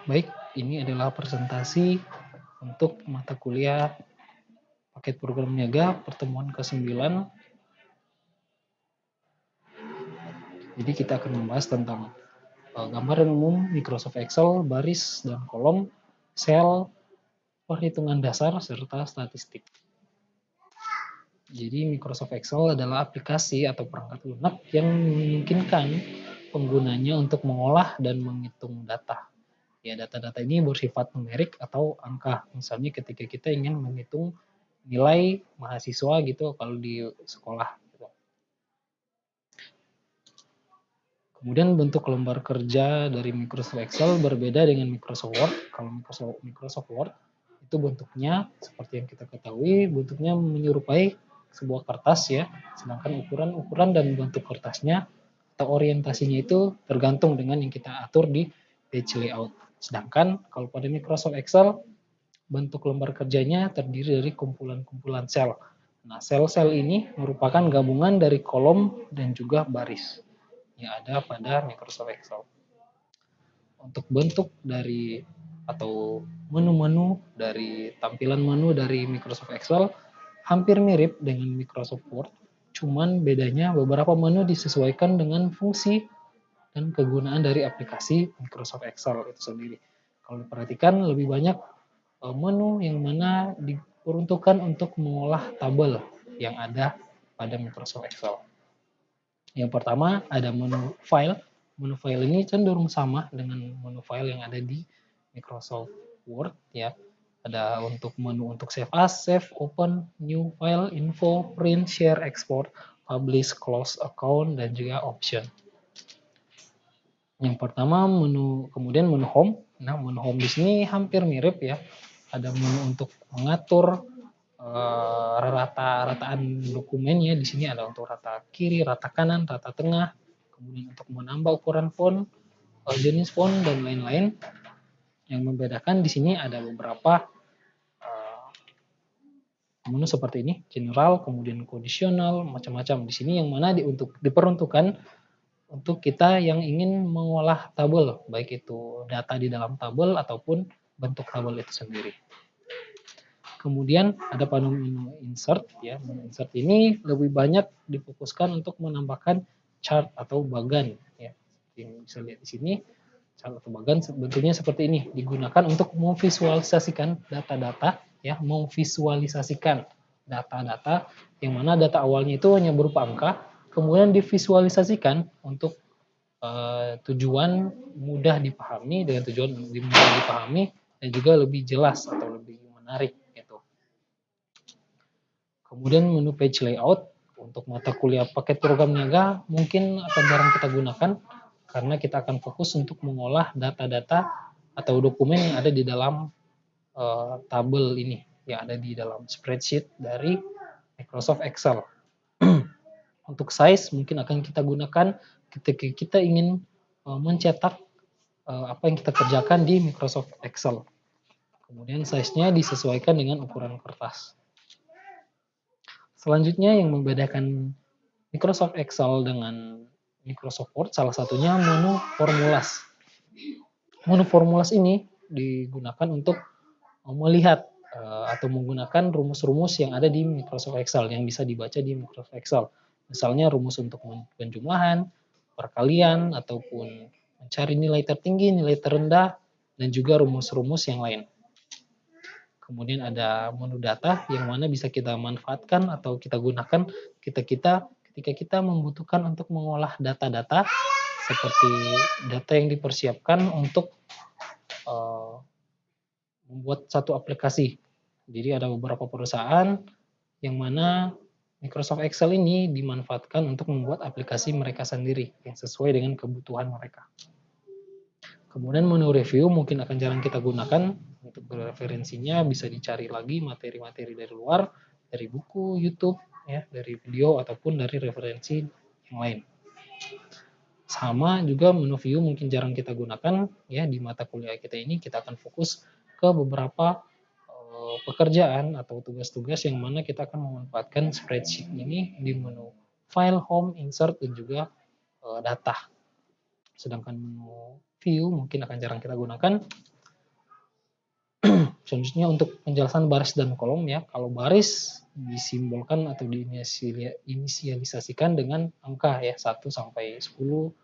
Baik, ini adalah presentasi untuk mata kuliah paket program niaga pertemuan ke-9. Jadi kita akan membahas tentang gambaran umum Microsoft Excel, baris dan kolom, sel, perhitungan dasar, serta statistik. Jadi Microsoft Excel adalah aplikasi atau perangkat lunak yang memungkinkan penggunanya untuk mengolah dan menghitung data. Ya, data-data ini bersifat numerik atau angka. Misalnya ketika kita ingin menghitung nilai mahasiswa gitu kalau di sekolah. Gitu. Kemudian bentuk lembar kerja dari Microsoft Excel berbeda dengan Microsoft Word. Kalau Microsoft Word itu bentuknya seperti yang kita ketahui, bentuknya menyerupai sebuah kertas ya, sedangkan ukuran dan bentuk kertasnya atau orientasinya itu tergantung dengan yang kita atur di page layout. Sedangkan kalau pada Microsoft Excel, bentuk lembar kerjanya terdiri dari kumpulan-kumpulan sel. Nah, sel-sel ini merupakan gabungan dari kolom dan juga baris yang ada pada Microsoft Excel. Untuk bentuk dari atau menu-menu dari tampilan menu dari Microsoft Excel hampir mirip dengan Microsoft Word, cuman bedanya beberapa menu disesuaikan dengan fungsi dan kegunaan dari aplikasi Microsoft Excel itu sendiri. Kalau diperhatikan lebih banyak menu yang mana diperuntukkan untuk mengolah tabel yang ada pada Microsoft Excel. Yang pertama ada menu file. Menu file ini cenderung sama dengan menu file yang ada di Microsoft Word ya. Ada untuk menu untuk save as, save, open, new file, info, print, share, export, publish, close account, dan juga option. Yang pertama kemudian menu home. Nah, menu home di sini hampir mirip ya. Ada menu untuk mengatur rataan dokumennya. Di sini ada untuk rata kiri, rata kanan, rata tengah. Kemudian untuk menambah ukuran font, jenis font dan lain-lain. Yang membedakan di sini ada beberapa menu seperti ini, general, kemudian kondisional, macam-macam. Di sini yang mana diperuntukkan untuk kita yang ingin mengolah tabel, baik itu data di dalam tabel ataupun bentuk tabel itu sendiri. Kemudian ada menu insert ya. Menu insert ini lebih banyak difokuskan untuk menambahkan chart atau bagan ya. Yang bisa lihat di sini chart atau bagan bentuknya seperti ini, digunakan untuk memvisualisasikan data-data ya, memvisualisasikan data-data yang mana data awalnya itu hanya berupa angka, kemudian divisualisasikan untuk tujuan mudah dipahami dan juga lebih jelas atau lebih menarik gitu. Kemudian menu page layout untuk mata kuliah paket program niaga mungkin akan jarang kita gunakan karena kita akan fokus untuk mengolah data-data atau dokumen yang ada di dalam tabel ini yang ada di dalam spreadsheet dari Microsoft Excel. Untuk size mungkin akan kita gunakan ketika kita ingin mencetak apa yang kita kerjakan di Microsoft Excel. Kemudian size-nya disesuaikan dengan ukuran kertas. Selanjutnya yang membedakan Microsoft Excel dengan Microsoft Word salah satunya menu formulas. Menu formulas ini digunakan untuk melihat atau menggunakan rumus-rumus yang ada di Microsoft Excel yang bisa dibaca di Microsoft Excel. Misalnya rumus untuk penjumlahan, perkalian, ataupun mencari nilai tertinggi, nilai terendah, dan juga rumus-rumus yang lain. Kemudian ada menu data yang mana bisa kita manfaatkan atau kita gunakan ketika kita membutuhkan untuk mengolah data-data seperti data yang dipersiapkan untuk membuat satu aplikasi. Jadi ada beberapa perusahaan yang mana Microsoft Excel ini dimanfaatkan untuk membuat aplikasi mereka sendiri yang sesuai dengan kebutuhan mereka. Kemudian menu review mungkin akan jarang kita gunakan. Untuk referensinya bisa dicari lagi materi-materi dari luar, dari buku, YouTube, ya, dari video ataupun dari referensi yang lain. Sama juga menu view mungkin jarang kita gunakan ya di mata kuliah kita ini. Kita akan fokus ke beberapa pekerjaan atau tugas-tugas yang mana kita akan memanfaatkan spreadsheet ini di menu file, home, insert, dan juga data. Sedangkan menu view mungkin akan jarang kita gunakan Selanjutnya untuk penjelasan baris dan kolom ya. Kalau baris disimbolkan atau diinisialisasikan dengan angka ya 1 sampai 10.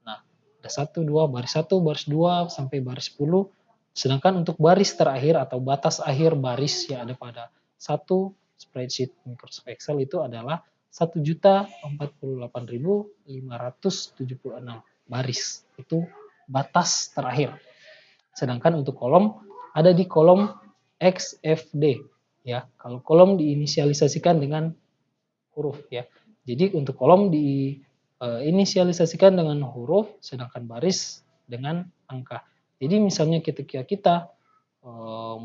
Nah, ada 1, 2, baris 1, baris 2 sampai baris 10. Sedangkan untuk baris terakhir atau batas akhir baris yang ada pada satu spreadsheet Microsoft Excel itu adalah 1.048.576 baris. Itu batas terakhir. Sedangkan untuk kolom ada di kolom XFD ya. Kalau kolom diinisialisasikan dengan huruf ya. Jadi untuk kolom diinisialisasikan dengan huruf, sedangkan baris dengan angka. Jadi misalnya ketika kita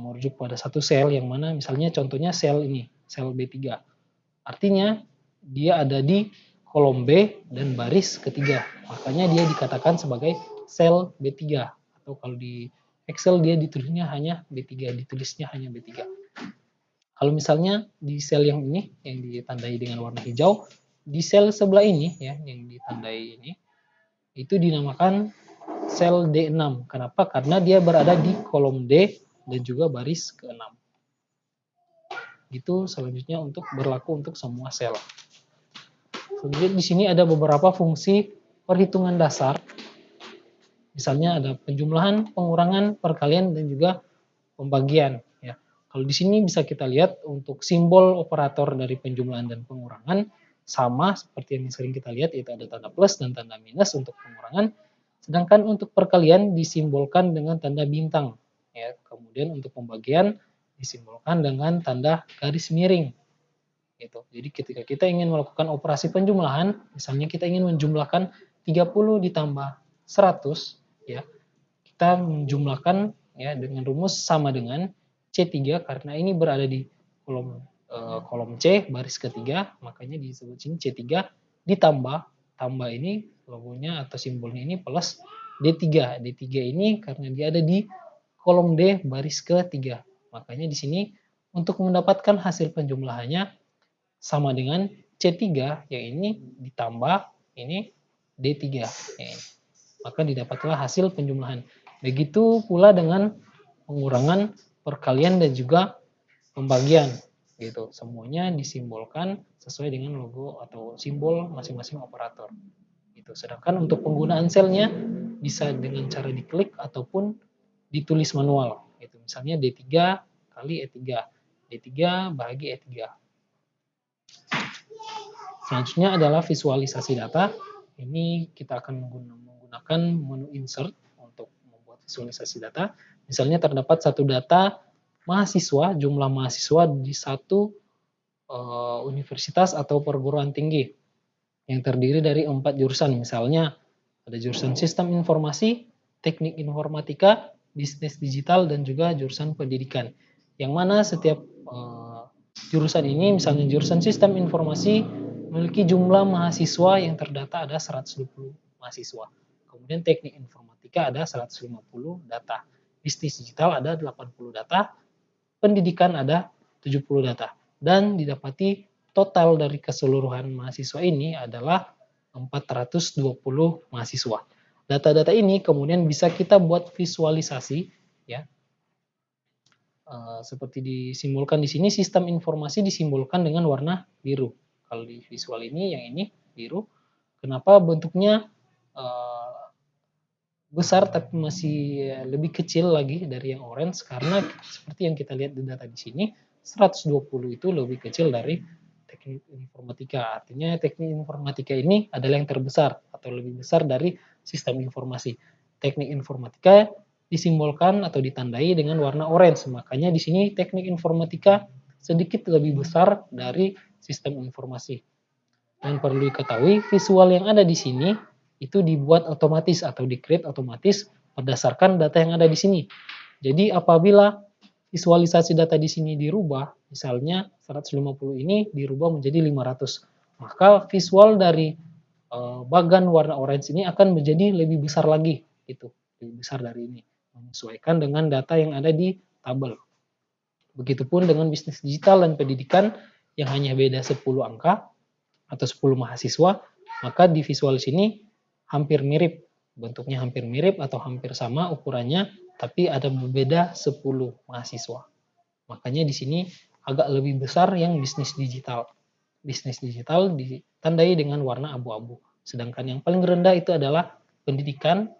merujuk pada satu sel yang mana misalnya contohnya sel ini, sel B3. Artinya dia ada di kolom B dan baris ketiga. Makanya dia dikatakan sebagai sel B3 atau kalau di Excel dia ditulisnya hanya B3, ditulisnya hanya B3. Kalau misalnya di sel yang ini yang ditandai dengan warna hijau, di sel sebelah ini ya yang ditandai ini itu dinamakan sel D6. Kenapa? Karena dia berada di kolom D dan juga baris ke-6. Gitu selanjutnya untuk berlaku untuk semua sel. Selanjutnya di sini ada beberapa fungsi perhitungan dasar. Misalnya ada penjumlahan, pengurangan, perkalian dan juga pembagian ya. Kalau di sini bisa kita lihat untuk simbol operator dari penjumlahan dan pengurangan sama seperti yang sering kita lihat, yaitu ada tanda plus dan tanda minus untuk pengurangan. Sedangkan untuk perkalian disimbolkan dengan tanda bintang ya. Kemudian untuk pembagian disimbolkan dengan tanda garis miring gitu. Jadi ketika kita ingin melakukan operasi penjumlahan, misalnya kita ingin menjumlahkan 30 ditambah 100 ya. Kita menjumlahkan ya dengan rumus sama dengan C3 karena ini berada di kolom C baris ketiga, makanya disebut sini C3 ditambah ini logonya atau simbolnya ini plus D3. D3 ini karena dia ada di kolom D baris ketiga. Makanya di sini untuk mendapatkan hasil penjumlahannya sama dengan C3 yang ini ditambah ini D3 yang ini. Maka didapatlah hasil penjumlahan. Begitu pula dengan pengurangan, perkalian dan juga pembagian gitu. Semuanya disimbolkan sesuai dengan logo atau simbol masing-masing operator. Gitu. Sedangkan untuk penggunaan selnya bisa dengan cara diklik ataupun ditulis manual. Gitu. Misalnya D3 kali E3. D3 bahagi E3. Selanjutnya adalah visualisasi data. Ini kita akan menggunakan menu insert untuk membuat visualisasi data. Misalnya terdapat satu data mahasiswa, jumlah mahasiswa di satu universitas atau perguruan tinggi yang terdiri dari 4 jurusan. Misalnya ada jurusan sistem informasi, teknik informatika, bisnis digital, dan juga jurusan pendidikan. Yang mana setiap jurusan ini, misalnya jurusan sistem informasi, memiliki jumlah mahasiswa yang terdata ada 120 mahasiswa. Kemudian teknik informatika ada 150 data. Bisnis digital ada 80 data. Pendidikan ada 70 data. Dan didapati total dari keseluruhan mahasiswa ini adalah 420 mahasiswa. Data-data ini kemudian bisa kita buat visualisasi ya. Seperti disimbolkan di sini, sistem informasi disimbolkan dengan warna biru. Kalau di visual ini yang ini biru. Kenapa bentuknya besar tapi masih lebih kecil lagi dari yang orange? Karena seperti yang kita lihat di data di sini 120 itu lebih kecil dari teknik informatika. Artinya teknik informatika ini adalah yang terbesar atau lebih besar dari sistem informasi. Teknik informatika disimbolkan atau ditandai dengan warna orange. Makanya di sini teknik informatika sedikit lebih besar dari sistem informasi. Dan perlu diketahui visual yang ada di sini itu dibuat otomatis atau di-create otomatis berdasarkan data yang ada di sini. Jadi apabila visualisasi data di sini dirubah, misalnya 150 ini dirubah menjadi 500, maka visual dari bagan warna orange ini akan menjadi lebih besar lagi, gitu, lebih besar dari ini, menyesuaikan dengan data yang ada di tabel. Begitupun dengan bisnis digital dan pendidikan yang hanya beda 10 angka atau 10 mahasiswa, maka di visual sini hampir mirip, bentuknya hampir mirip atau hampir sama ukurannya, tapi ada berbeda 10 mahasiswa. Makanya di sini agak lebih besar yang bisnis digital. Bisnis digital ditandai dengan warna abu-abu. Sedangkan yang paling rendah itu adalah pendidikan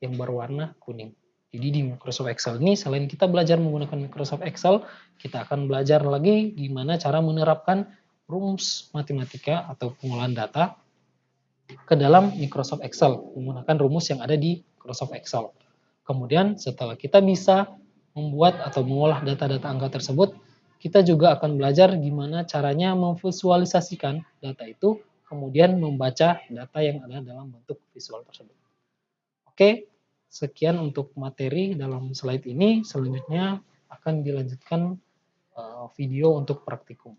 yang berwarna kuning. Jadi di Microsoft Excel ini selain kita belajar menggunakan Microsoft Excel, kita akan belajar lagi gimana cara menerapkan rumus matematika atau pengolahan data ke dalam Microsoft Excel menggunakan rumus yang ada di Microsoft Excel. Kemudian setelah kita bisa membuat atau mengolah data-data angka tersebut, kita juga akan belajar gimana caranya memvisualisasikan data itu, kemudian membaca data yang ada dalam bentuk visual tersebut. Oke, sekian untuk materi dalam slide ini. Selanjutnya akan dilanjutkan video untuk praktikum.